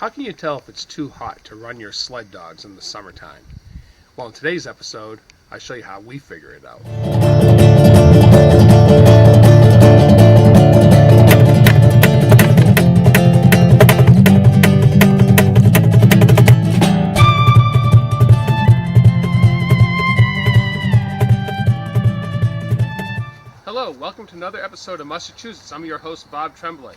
How can you tell if it's too hot to run your sled dogs in the summertime? Well, in today's episode, I show you how we figure it out. Hello, welcome to another episode of Massachusetts. I'm your host, Bob Tremblay.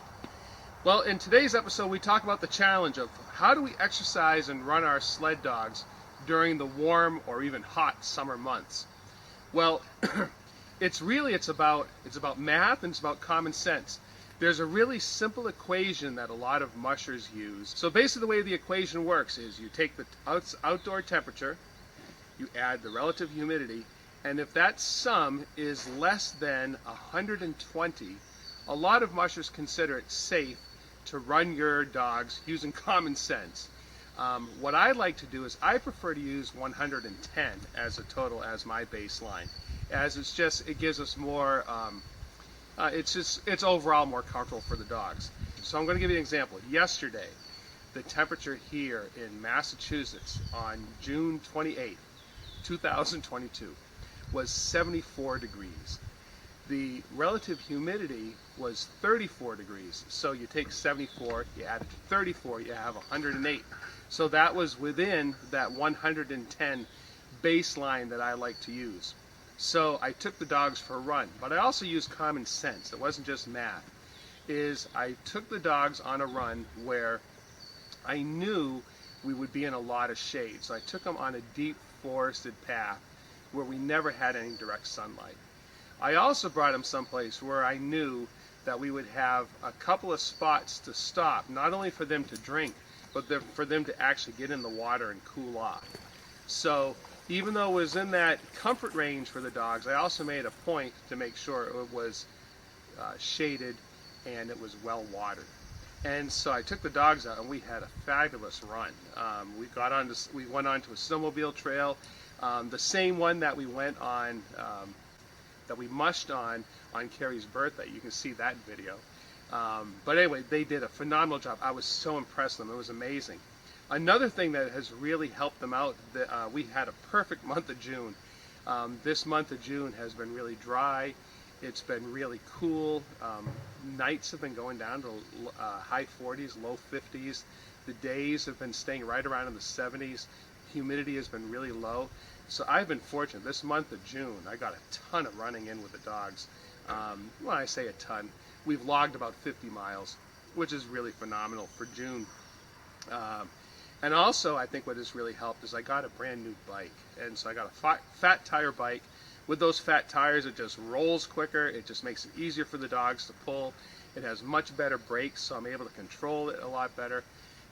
Well, in today's episode, we talk about the challenge of how do we exercise and run our sled dogs during the warm or even hot summer months. Well, it's about math and it's about common sense. There's a really simple equation that a lot of mushers use. So basically the way the equation works is you take the outdoor temperature, you add the relative humidity, and if that sum is less than 120, a lot of mushers consider it safe to run your dogs using common sense. What I like to do is I prefer to use 110 as a total as my baseline, as it gives us more, it's overall more comfortable for the dogs. So I'm going to give you an example. Yesterday, the temperature here in Massachusetts on June 28th, 2022 was 74 degrees. The relative humidity was 34 degrees. So you take 74, you add it to 34, you have 108. So that was within that 110 baseline that I like to use. So I took the dogs for a run, but I also used common sense. It wasn't just math. I took the dogs on a run where I knew we would be in a lot of shade. So I took them on a deep forested path where we never had any direct sunlight. I also brought them someplace where I knew that we would have a couple of spots to stop, not only for them to drink, but for them to actually get in the water and cool off. So even though it was in that comfort range for the dogs, I also made a point to make sure it was shaded and it was well watered. And so I took the dogs out and we had a fabulous run. We went onto a snowmobile trail, the same one that we went on, that we mushed on Carrie's birthday. You can see that video. But anyway, they did a phenomenal job. I was so impressed with them. It was amazing. Another thing that has really helped them out, we had a perfect month of June. This month of June has been really dry. It's been really cool. Nights have been going down to high 40s, low 50s. The days have been staying right around in the 70s. Humidity has been really low. So I've been fortunate. This month of June, I got a ton of running in with the dogs. When I say a ton, we've logged about 50 miles, which is really phenomenal for June. And also, I think what has really helped is I got a brand new bike. And so I got a fat tire bike. With those fat tires, it just rolls quicker. It just makes it easier for the dogs to pull. It has much better brakes, so I'm able to control it a lot better.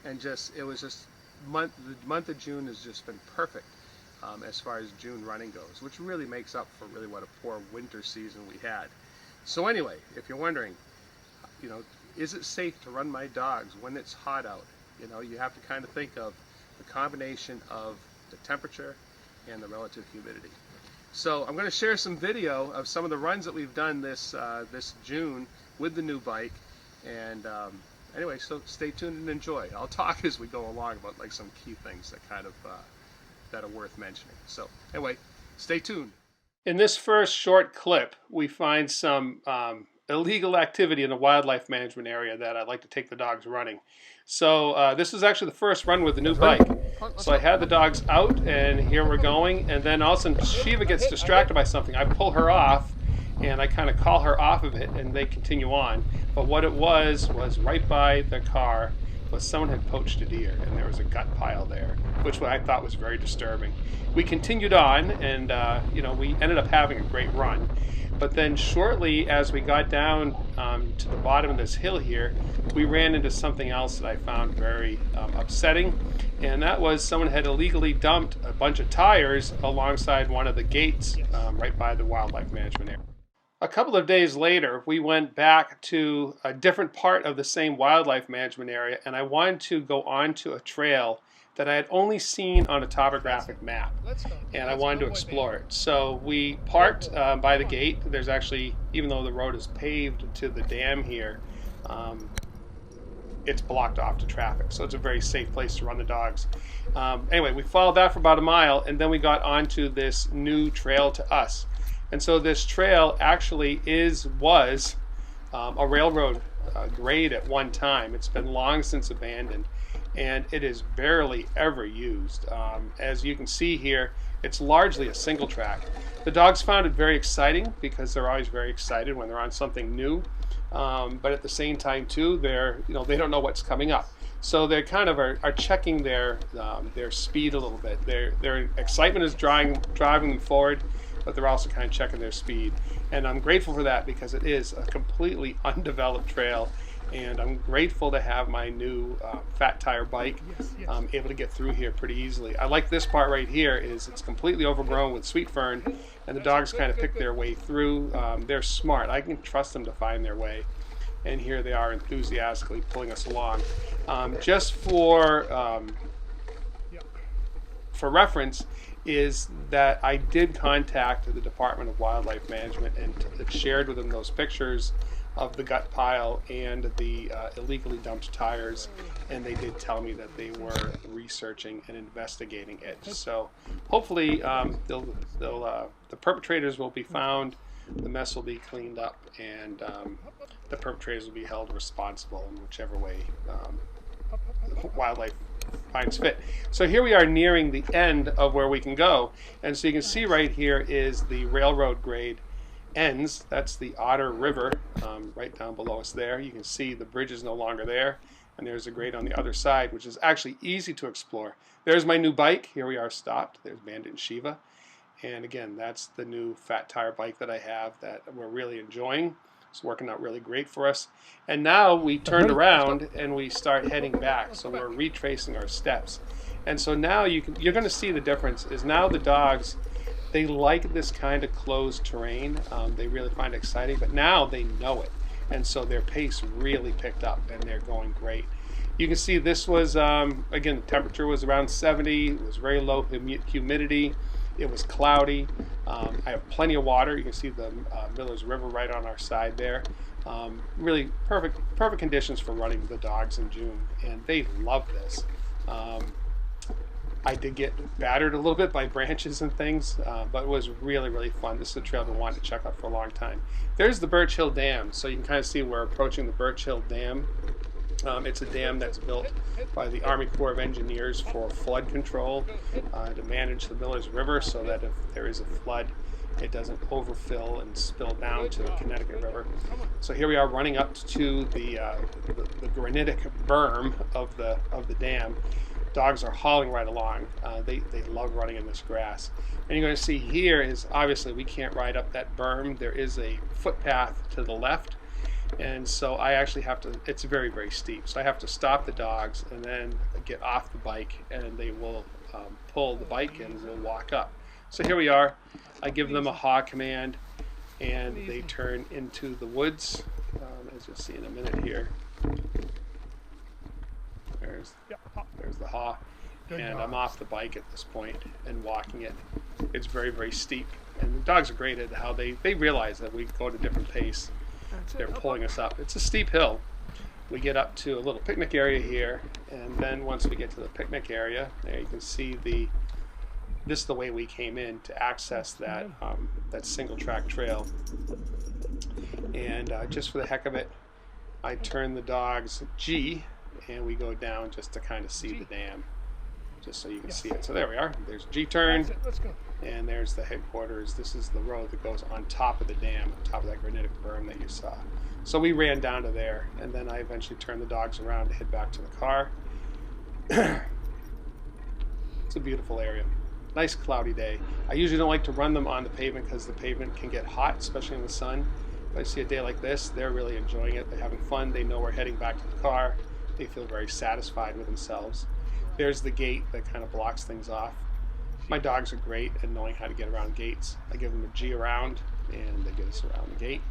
And the month of June has just been perfect. As far as June running goes, which really makes up for really what a poor winter season we had. So anyway, if you're wondering, is it safe to run my dogs when it's hot out? You have to kind of think of the combination of the temperature and the relative humidity. So I'm going to share some video of some of the runs that we've done this June with the new bike. And anyway, so stay tuned and enjoy. I'll talk as we go along about like some key things that kind of that are worth mentioning. So anyway, stay tuned. In this first short clip, we find some illegal activity in the wildlife management area that I'd like to take the dogs running. So this is actually the first run with the new bike. So I had the dogs out and here we're going, and then all of a sudden Shiva gets distracted by something. I pull her off and I kind of call her off of it and they continue on. But what it was right by the car was someone had poached a deer and there was a gut pile there, which I thought was very disturbing. We continued on and we ended up having a great run. But then shortly as we got down to the bottom of this hill here, we ran into something else that I found very upsetting, and that was someone had illegally dumped a bunch of tires alongside one of the gates right by the wildlife management area. A couple of days later, we went back to a different part of the same wildlife management area, and I wanted to go onto a trail that I had only seen on a topographic map, and I wanted to explore it. So we parked by the gate. There's actually, even though the road is paved to the dam here, it's blocked off to traffic. So it's a very safe place to run the dogs. Anyway, we followed that for about a mile, and then we got onto this new trail to us. And so this trail actually was a railroad grade at one time. It's been long since abandoned, and it is barely ever used. As you can see here, it's largely a single track. The dogs found it very exciting because they're always very excited when they're on something new. But at the same time too, they don't know what's coming up. So they kind of are checking their speed a little bit. Their excitement is driving them forward, but they're also kind of checking their speed. And I'm grateful for that because it is a completely undeveloped trail. And I'm grateful to have my new fat tire bike able to get through here pretty easily. I like this part right here is it's completely overgrown with sweet fern, and the dogs kind of pick their way through. They're smart. I can trust them to find their way. And here they are enthusiastically pulling us along. Just for reference is that I did contact the Department of Wildlife Management and shared with them those pictures of the gut pile and the illegally dumped tires, and they did tell me that they were researching and investigating it. So hopefully the perpetrators will be found, the mess will be cleaned up, and the perpetrators will be held responsible in whichever way wildlife finds fit. So here we are nearing the end of where we can go, and so you can see right here is the railroad grade ends. That's the Otter River right down below us there. You can see the bridge is no longer there, and there's a grade on the other side, which is actually easy to explore. There's my new bike. Here we are stopped. There's Bandit and Shiva. And again, that's the new fat tire bike that I have that we're really enjoying. It's working out really great for us. And now we turned around and we start heading back. So we're retracing our steps. And so now you're going to see the difference is now the dogs, they like this kind of closed terrain. They really find it exciting, but now they know it. And so their pace really picked up and they're going great. You can see this was, again, the temperature was around 70. It was very low humidity. It was cloudy. I have plenty of water. You can see the Miller's River right on our side there. Really perfect conditions for running the dogs in June, and they love this. I did get battered a little bit by branches and things, but it was really, really fun. This is a trail I've been wanting to check out for a long time. There's the Birch Hill Dam, so you can kind of see we're approaching the Birch Hill Dam. It's a dam that's built by the Army Corps of Engineers for flood control to manage the Miller's River so that if there is a flood, it doesn't overfill and spill down to the Connecticut River. So here we are running up to the granitic berm of the dam. Dogs are hauling right along. They love running in this grass. And you're going to see here is obviously we can't ride up that berm. There is a footpath to the left. And so I actually have to, it's very, very steep. So I have to stop the dogs and then get off the bike, and they will pull the bike and we'll walk up. So here we are. I give them a haw command and they turn into the woods, as you'll see in a minute here. There's the haw. And I'm off the bike at this point and walking it. It's very, very steep. And the dogs are great at how they realize that we go at a different pace. They're pulling us up. It's a steep hill. We get up to a little picnic area here, and then once we get to the picnic area, there you can see this is the way we came in to access that single track trail. And just for the heck of it, I turn the dogs G, and we go down just to kind of see the dam, just so you can see it. So there we are. There's G turn. Let's go. And there's the headquarters. This is the road that goes on top of the dam, on top of that granitic berm that you saw. So we ran down to there, and then I eventually turned the dogs around to head back to the car. It's a beautiful area. Nice cloudy day. I usually don't like to run them on the pavement because the pavement can get hot, especially in the sun. But I see a day like this, they're really enjoying it. They're having fun. They know we're heading back to the car. They feel very satisfied with themselves. There's the gate that kind of blocks things off. My dogs are great at knowing how to get around gates. I give them a G around, and they get us around the gate.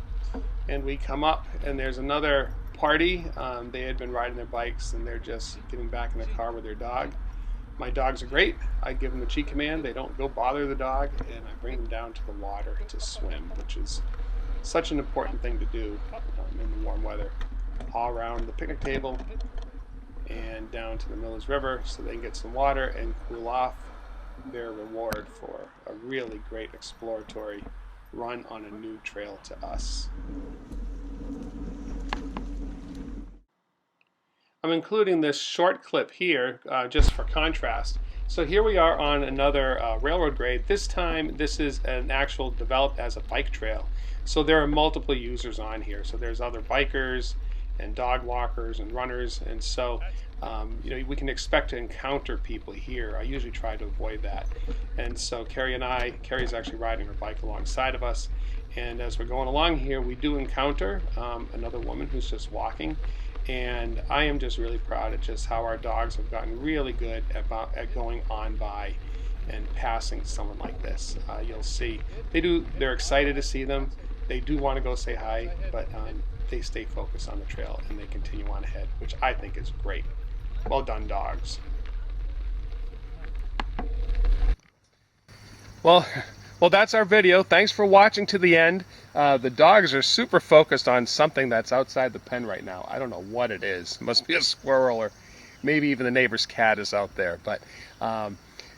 And we come up, and there's another party. They had been riding their bikes, and they're just getting back in the car with their dog. My dogs are great. I give them a G command. They don't go bother the dog, and I bring them down to the water to swim, which is such an important thing to do in the warm weather. All around the picnic table, and down to the Mills River so they can get some water and cool off. Their reward for a really great exploratory run on a new trail to us. I'm including this short clip here just for contrast. So here we are on another railroad grade. This time this is an actual developed as a bike trail. So there are multiple users on here. So there's other bikers and dog walkers and runners, and so you know, we can expect to encounter people here. I usually try to avoid that. And so Carrie's actually riding her bike alongside of us, and as we're going along here we do encounter another woman who's just walking. And I am just really proud of just how our dogs have gotten really good at going on by and passing someone like this. You'll see they're excited to see them. They do want to go say hi, but they stay focused on the trail and they continue on ahead, which I think is great. Well done, dogs. Well, that's our video. Thanks for watching to the end. The dogs are super focused on something that's outside the pen right now. I don't know what it is. It must be a squirrel, or maybe even the neighbor's cat is out there. But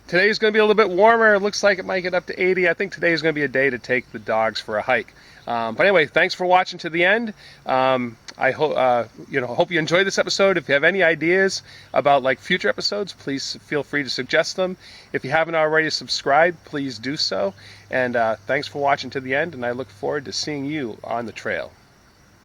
today is going to be a little bit warmer. It looks like it might get up to 80. I think today is going to be a day to take the dogs for a hike. But anyway, thanks for watching to the end. I hope you enjoyed this episode. If you have any ideas about like future episodes, please feel free to suggest them. If you haven't already subscribed, please do so. And thanks for watching to the end, and I look forward to seeing you on the trail.